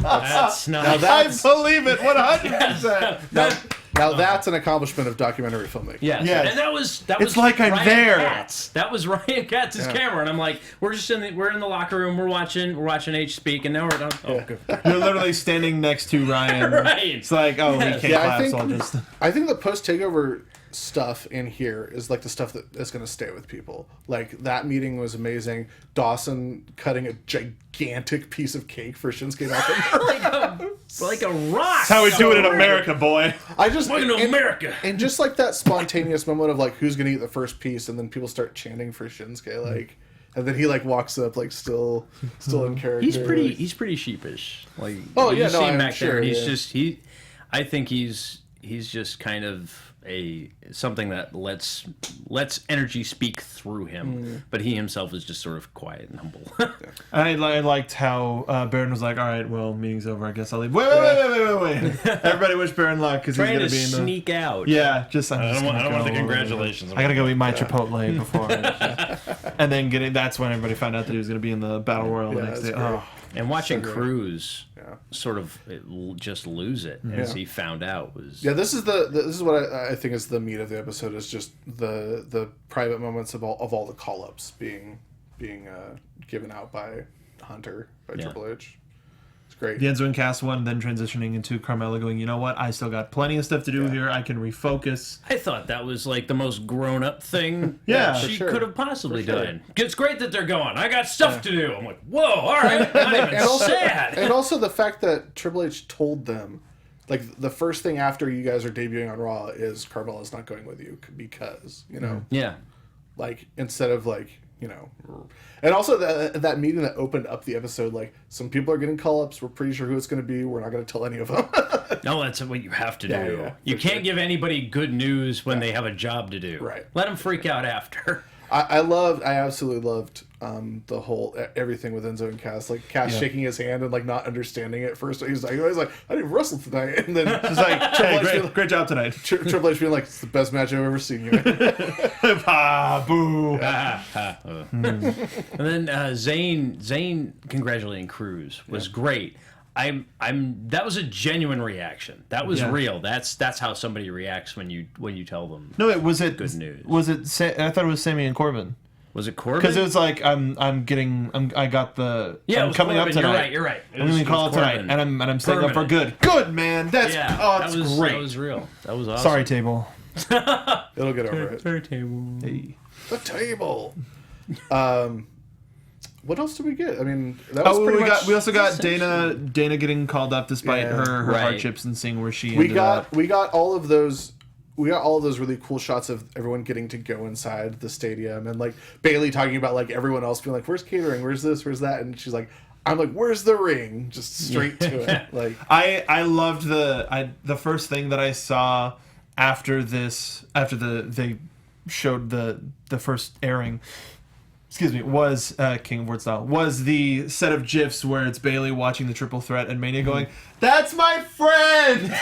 C: That's not.
D: I believe it 100%.
A: Now that's an accomplishment of documentary filmmaking.
C: Yes. And that was
D: it's like I'm
C: Ryan
D: there.
C: Katz. That was Ryan Katz's camera, and I'm like, we're in the locker room, we're watching H speak, and now we're done. Oh, good.
D: You're literally standing next to Ryan. Right. It's like, oh, he can't clap, so I'll just.
A: I think the post takeover stuff in here is like the stuff that is going to stay with people. Like that meeting was amazing. Dawson cutting a gigantic piece of cake for Shinsuke Nakamura.
C: like a rock.
D: That's how we do it in America, boy.
C: Welcome to America.
A: And just like that spontaneous moment of like who's going to eat the first piece, and then people start chanting for Shinsuke, like, and then he like walks up like still in character.
C: He's pretty sheepish. Like,
A: you
C: see him back there, and
A: he's
C: I think he's just kind of something that lets energy speak through him, but he himself is just sort of quiet and humble.
D: I liked how Baron was like, "All right, well, meeting's over. I guess I'll leave." Wait! Everybody wish Baron luck because he's gonna be in the
C: sneak out.
D: Yeah,
C: I don't want the congratulations.
D: I gotta go eat my Chipotle before, and then that's when everybody found out that he was gonna be in the Battle Royal the next day. Oh.
C: And watching Cruz sort of just lose it as he found out was
A: this is what I think is the meat of the episode, is just the private moments of all the call ups being given out by Hunter, by Triple H. It's great.
D: The Enzo and Cass one, then transitioning into Carmella going, you know what? I still got plenty of stuff to do here. I can refocus.
C: I thought that was like the most grown up thing she
A: sure.
C: could have possibly done. It's great that they're going, I got stuff to do. I'm like, whoa, all right. Not even sad.
A: And also the fact that Triple H told them, like, the first thing after you guys are debuting on Raw is Carmella's not going with you because, you know.
C: Yeah.
A: Like, instead of, like, you know. And also that meeting that opened up the episode, like, some people are getting call-ups. We're pretty sure who it's going to be. We're not going to tell any of them.
C: No, that's what you have to do.
A: Yeah,
C: you can't give anybody good news when they have a job to do.
A: Right.
C: Let them freak out after.
A: I absolutely loved the whole everything with Enzo and Cass, like Cass shaking his hand and like not understanding it first. He's like I didn't wrestle tonight, and then she's like,
D: hey, great job tonight.
A: Triple H being like, it's the best match I've ever seen you in.
D: Boo.
C: And then Zayn congratulating Cruz was great. That was a genuine reaction. That was real. That's how somebody reacts when you tell them.
D: No, was it
C: good news?
D: Was it? I thought it was Sammy and Corbin.
C: Was it Corbin?
D: Because it was like I'm coming up tonight.
C: You're right.
D: I'm gonna call it tonight, and I'm staying up for good. Good, man. That's great.
C: That was real. That was awesome.
D: Sorry, table.
A: It'll get over it.
C: Sorry, table.
D: Hey.
A: The table. What else did we get? I mean, that was pretty much.
D: We also got Dana getting called up despite her hardships and seeing where she ended up.
A: We got all of those. We got all of those really cool shots of everyone getting to go inside the stadium, and like Bailey talking about like everyone else being like, "Where's catering? Where's this? Where's that?" And she's like, "I'm like, where's the ring?" Just straight to it. Like
D: I loved the first thing that I saw after they showed the first airing. Excuse me, was King of Word Style, was the set of GIFs where it's Bailey watching the Triple Threat and Mania going, "That's my friend!"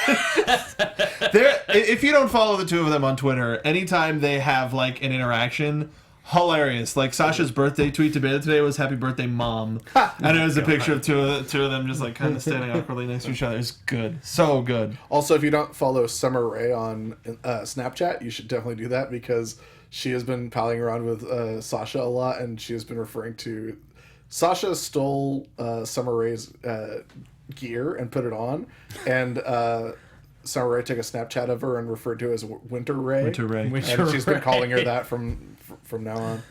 D: If you don't follow the two of them on Twitter, anytime they have like an interaction, hilarious. Like Sasha's birthday tweet to Bailey today was "Happy Birthday, Mom," and it was a picture of two of them just like kind of standing awkwardly next to each other. It's good, so good.
A: Also, if you don't follow Summer Rae on Snapchat, you should definitely do that because she has been palling around with Sasha a lot, and she has been referring to Sasha stole Summer Rae's gear and put it on, and Summer Rae took a Snapchat of her and referred to her as Winter Rae.
D: Winter Rae.
A: And she's been calling her that from now on.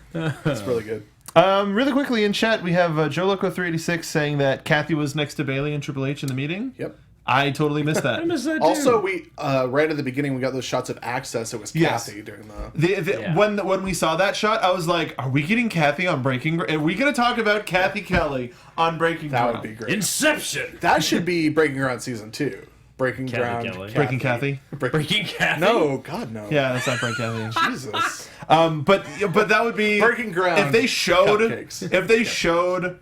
A: It's really good.
D: Really quickly in chat, we have Joe Loco 386 saying that Kathy was next to Bailey and Triple H in the meeting.
A: Yep.
D: I totally missed that.
C: I missed that too.
A: Also, we right at the beginning we got those shots of Access. It was Kathy doing the.
D: When we saw that shot, I was like, "Are we getting Kathy on Breaking? Are we going to talk about Kathy Kelly on Breaking Ground?"
A: That would be great.
C: Inception.
A: That should be Breaking Ground season 2. Breaking
C: Kathy
A: Ground.
C: Kelly.
D: Breaking Kathy.
C: Breaking Kathy.
A: No, God no.
D: Yeah, that's not Breaking Kathy.
A: Jesus.
D: But that would be
A: Breaking Ground.
D: if they showed
A: Cupcakes.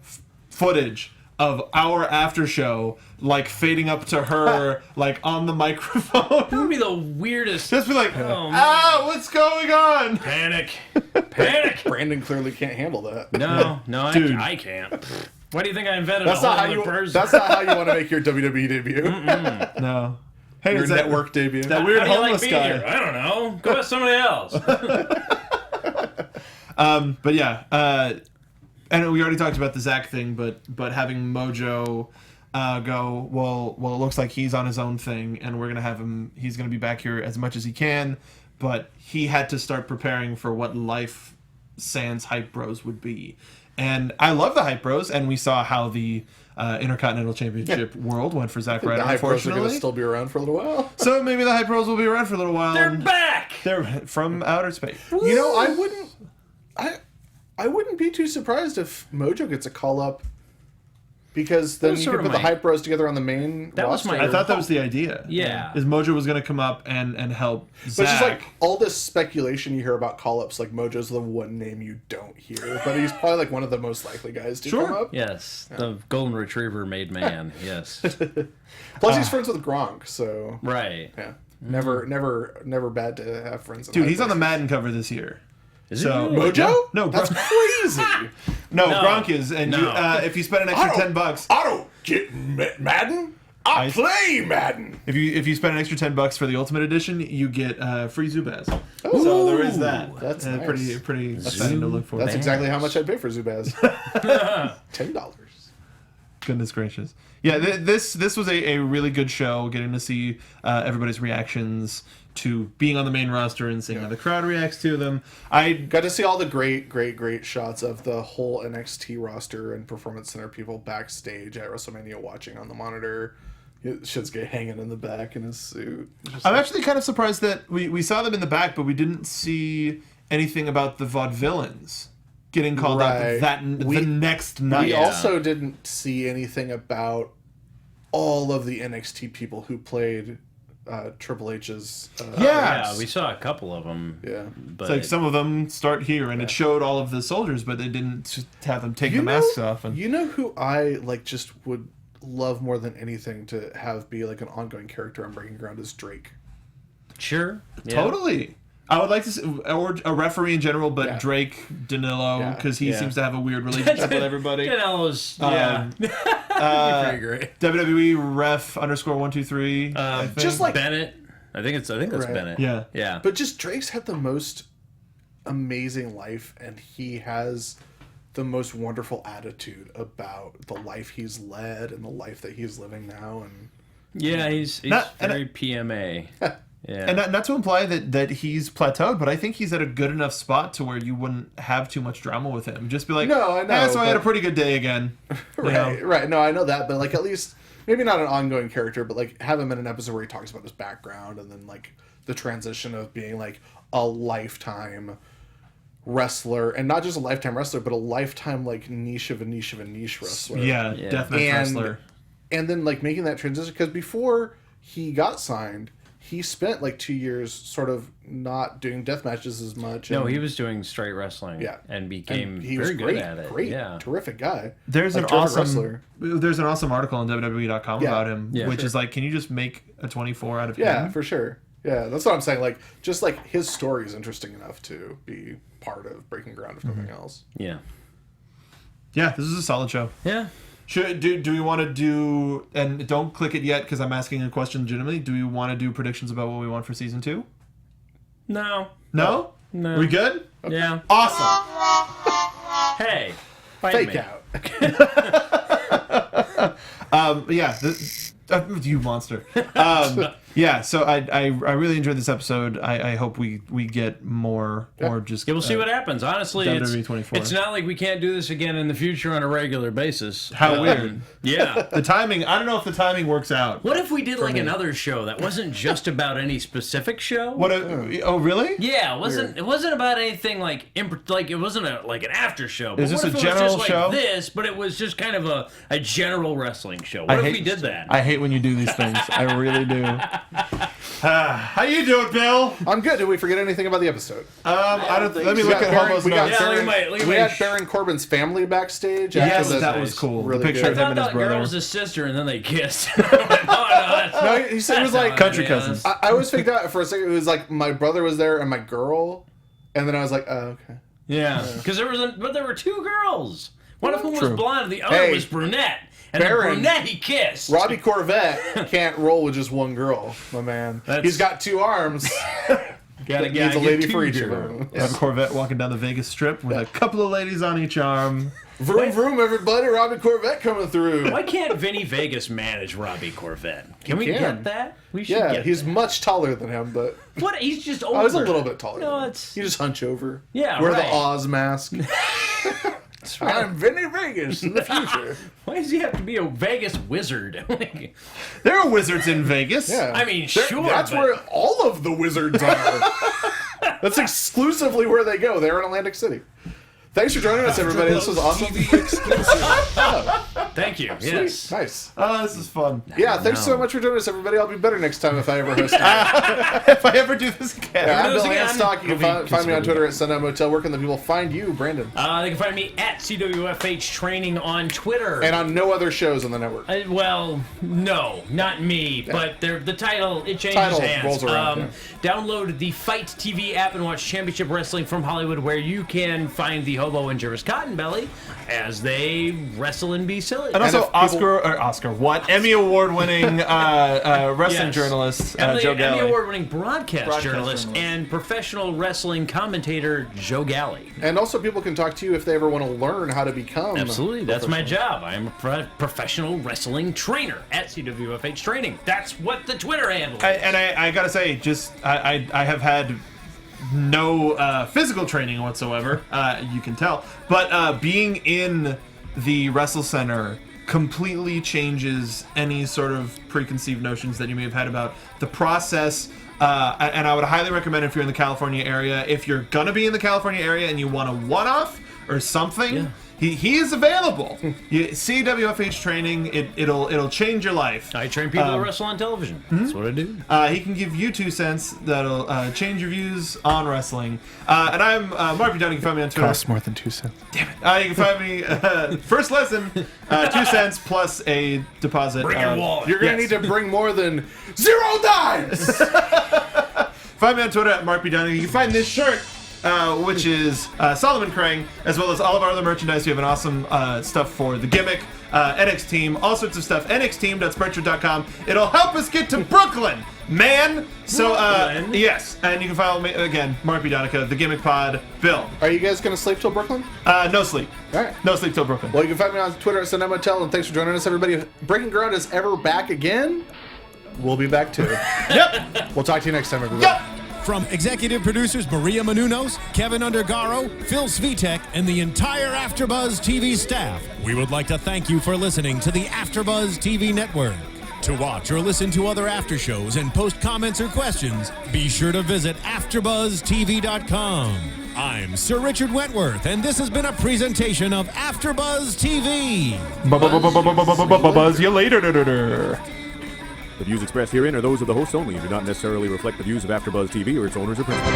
D: footage of our after show, like fading up to her, like on the microphone.
C: That would be the weirdest.
D: Just be like,
C: man.
D: what's going on?
C: Panic.
A: Brandon clearly can't handle that.
C: No,
D: Dude.
C: I can't. Why do you think I invented
A: That's
C: a whole
A: not how
C: other
A: you.
C: person?
A: That's not how you want to make your WWE debut.
D: No. Hey,
A: Your
D: is that
A: network debut.
D: that weird
C: How do you
D: homeless
C: like being
D: guy?
C: here? I don't know. Go ask somebody else.
D: But yeah, and we already talked about the Zach thing, but having Mojo go, well, it looks like he's on his own thing, and we're gonna have him. He's gonna be back here as much as he can, but he had to start preparing for what life sans Hype Bros would be. And I love the Hype Bros, and we saw how the Intercontinental Championship world went for Zack Ryder.
A: The Hype Bros are
D: Unfortunately,
A: going to still be around for a little while.
D: so maybe the Hype Bros will be around for a little while.
C: They're
D: and
C: back.
D: They're from outer space.
A: You know, I wouldn't be too surprised if Mojo gets a call up, because then
C: was
A: you
C: sort
A: could
C: of
A: put the
C: my-
A: Hype Bros together on the main
C: That was
A: roster.
C: my-
D: I thought that was the idea.
C: Yeah.
D: Is Mojo was going to come up and help
A: But
D: Zach.
A: it's just like all this speculation you hear about call-ups, like Mojo's the one name you don't hear, but he's probably like one of the most likely guys to
D: Sure.
A: come up.
C: Yes, the golden retriever made man. Yes.
A: Plus, he's friends with Gronk, so
C: Right.
A: yeah, never bad to have friends. in
D: Dude,
A: Hype
D: he's on the
A: Bros.
D: Madden cover this year.
C: Is
D: So
C: it really?
A: Mojo?
D: No,
A: That's crazy.
D: No,
C: No.
D: Gronk is, and
C: No.
D: if you spend an extra $10,
A: I don't get Madden. I play Madden.
D: if you spend an extra $10 for the Ultimate Edition, you get free Zubaz. So there is that.
A: That's nice.
D: pretty exciting to look for.
A: That's exactly how much I'd pay for Zubaz. $10.
D: Goodness gracious. Yeah, this was a really good show. Getting to see everybody's reactions to being on the main roster and seeing how the crowd reacts to them. I
A: Got to see all the great shots of the whole NXT roster and Performance Center people backstage at WrestleMania watching on the monitor. Shinsuke hanging in the back in his suit.
D: I'm actually kind of surprised that we saw them in the back, but we didn't see anything about the vaudevillains getting called
A: Right.
D: out the next night.
A: We also didn't see anything about all of the NXT people who played Triple H's.
C: Yeah, we saw a couple of them.
A: Yeah.
C: But
D: It's like some of them start here, and it showed all of the soldiers, but they didn't have them take the masks off. And
A: You know who I like just would love more than anything to have be like an ongoing character on Breaking Ground is Drake.
C: sure. Yeah.
D: totally, I would like to see, or a referee in general, but
A: Yeah.
D: Drake Danilo,
A: Yeah.
D: because he
C: Yeah.
D: seems to have a weird relationship with everybody.
C: Danillo's, yeah.
A: Pretty great.
D: WWE ref _123. I think.
A: just like-
C: Bennett. I think that's
A: Right.
C: Bennett.
D: Yeah.
C: Yeah.
A: But just Drake's had the most amazing life, and he has the most wonderful attitude about the life he's led and the life that he's living now. And
C: Yeah, he's very PMA. Yeah.
D: And not to imply that he's plateaued, but I think he's at a good enough spot to where you wouldn't have too much drama with him. Just be like,
A: no, I know.
D: So I had a pretty good day again.
A: Right. No, I know that, but like at least maybe not an ongoing character, but like have him in an episode where he talks about his background and then like the transition of being like a lifetime wrestler, and not just a lifetime wrestler, but a lifetime like niche of a niche wrestler.
D: Yeah. Deathmatch wrestler.
A: And then like making that transition, because before he got signed, he spent like 2 years sort of not doing death matches as much.
C: No, he was doing straight wrestling.
A: Yeah.
C: And became
A: he
C: very
A: was
C: good at it.
A: Great,
C: yeah.
A: terrific guy.
D: There's
A: like,
D: an
A: terrific
D: awesome
A: wrestler.
D: There's an awesome article on WWE.com about him, which
C: sure.
D: is like, can you just make a 24 out of 10?
A: Yeah, for sure. Yeah, that's what I'm saying. Like, just like his story is interesting enough to be part of Breaking Ground, if nothing else.
C: Yeah.
D: Yeah, this is a solid show.
C: Yeah.
D: Do we want to do, and don't click it yet because I'm asking a question legitimately, do we want to do predictions about what we want for season 2?
C: No.
D: No?
C: No.
D: We good?
C: Yeah.
D: Awesome.
C: Hey.
A: Fake
C: me.
A: out.
D: You monster. Yeah, so I really enjoyed this episode. I hope we get more or just...
C: Yeah, we'll see what happens. Honestly,
D: WWE 24.
C: it's not like we can't do this again in the future on a regular basis.
D: How weird.
C: Yeah.
D: The timing, I don't know if the timing works out.
C: What if we did like another show that wasn't just about any specific show?
D: Oh, really?
C: Yeah, it wasn't about anything like it wasn't like an after show. But
D: Is this
C: what if
D: a
C: it
D: general
C: was just
D: show?
C: Like this, but it was just kind of a general wrestling show. What if we did that?
D: I hate when you do these things. I really do. How you doing, Bill?
A: I'm good. Did we forget anything about the episode?
D: I don't. Let me look at Hobo's
A: we got
D: notes.
A: Baron, we had Baron Corbin's family backstage.
D: Yes,
A: after
D: that was cool.
A: Really
D: the picture
A: good.
D: of
C: I
D: him and his
C: thought that girl
D: brother.
C: was his sister, and then they kissed. Oh,
A: No, he said it was like
D: Country cousins.
A: I was figured out for a second. It was like my brother was there and my girl, and then I was like, oh, okay.
C: Yeah, because there were two girls. One of whom was
D: True.
C: blonde, and the other
A: Hey,
C: was brunette. And
A: Baron,
C: the brunette he kissed.
A: Robbie Corvette can't roll with just one girl, my man. He's got two arms.
C: Gotta
A: Needs a
C: get
A: lady
C: two
A: for each of
C: girls.
A: them.
D: I have a Corvette walking down the Vegas Strip with a couple of ladies on each arm.
A: Vroom, vroom, everybody. Robbie Corvette coming through.
C: Why can't Vinny Vegas manage Robbie Corvette? Can we
A: can.
C: get that? We should
A: Yeah,
C: get
A: he's
C: that.
A: much taller than him, but
C: What? He's just older.
A: I was a little bit taller.
C: No,
A: than him.
C: it's...
A: You just hunch over.
C: Yeah,
A: Wear
C: right.
A: the Oz mask. I'm Vinny Vegas in the future.
C: Why does he have to be a Vegas wizard? Like,
D: There are wizards in Vegas.
A: Yeah.
C: I mean,
A: They're-
C: sure,
A: That's
C: but-
A: where all of the wizards are. That's exclusively where they go. They're in Atlantic City. Thanks for joining us, everybody. This was awesome.
C: Thank you.
A: Sweet.
C: Yes.
A: Nice.
D: Oh, this is fun.
A: Yeah, thanks so much for joining us, everybody. I'll be better next time if I ever host again.
D: If I ever do this again.
A: I'm
C: do
A: Bill
C: this again.
A: Hanstock. You can find me on Twitter at Sundown Motel. Where can the people find you, Brandon?
C: They can find me at CWFH Training on Twitter.
A: And on no other shows on the network.
C: Well, no, not me, but the title, it changes
A: Title
C: hands.
A: rolls around,
C: Download the Fight TV app and watch Championship Wrestling from Hollywood, where you can find the Hobo and Jervis Cottonbelly as they wrestle and be silly.
D: And also
A: if
D: Emmy Award-winning wrestling
C: Yes.
D: journalist
C: Emmy
D: Joe Galley.
C: Award-winning broadcast journalist
D: journalist.
C: and professional wrestling commentator Joe Galley.
A: And also, people can talk to you if they ever want to learn how to become.
C: Absolutely, that's my
A: professional.
C: job. I am a professional wrestling trainer at CWFH Training. That's what the Twitter handle is.
D: I gotta say, just I have had no physical training whatsoever. You can tell, but being in the Wrestle Center completely changes any sort of preconceived notions that you may have had about the process. And I would highly recommend if you're in the California area, if you're gonna be in the California area and you want a one-off or something.
C: Yeah.
D: He is available. You see WFH Training, it'll change your life.
C: I train people to wrestle on television. That's what I do.
D: He can give you 2 cents that'll change your views on wrestling. And I'm Mark Donica. You can find me on Twitter.
A: Costs more than 2 cents.
D: You can find me first lesson 2 cents plus a deposit.
C: Bring your wallet.
A: You're going to
D: Yes.
A: need to bring more than 0 dimes!
D: Find me on Twitter at Mark Donica. You can find this shirt. Which is Solomon Krang, as well as all of our other merchandise. We have an awesome stuff for the gimmick, NX Team, all sorts of stuff. NXteam.spreadshirt.com. It'll help us get to Brooklyn, man. So, yes. And you can follow me, again, Mark Donica, The Gimmick Pod, Bill.
A: Are you guys going to sleep till Brooklyn?
D: No sleep.
A: All right.
D: No sleep till Brooklyn.
A: Well, you can find me on Twitter at Cinemotel, and thanks for joining us, everybody. If Breaking Ground is ever back again, we'll be back too.
D: Yep.
A: We'll talk to you next time, everybody.
D: Yep.
B: From executive producers Maria Menounos, Kevin Undergaro, Phil Svitek, and the entire AfterBuzz TV staff, we would like to thank you for listening to the AfterBuzz TV Network. To watch or listen to other after shows and post comments or questions, be sure to visit AfterBuzzTV.com. I'm Sir Richard Wentworth, and this has been a presentation of AfterBuzz TV.
D: Buzz you later.
E: The views expressed herein are those of the hosts only and do not necessarily reflect the views of AfterBuzz TV or its owners or principals.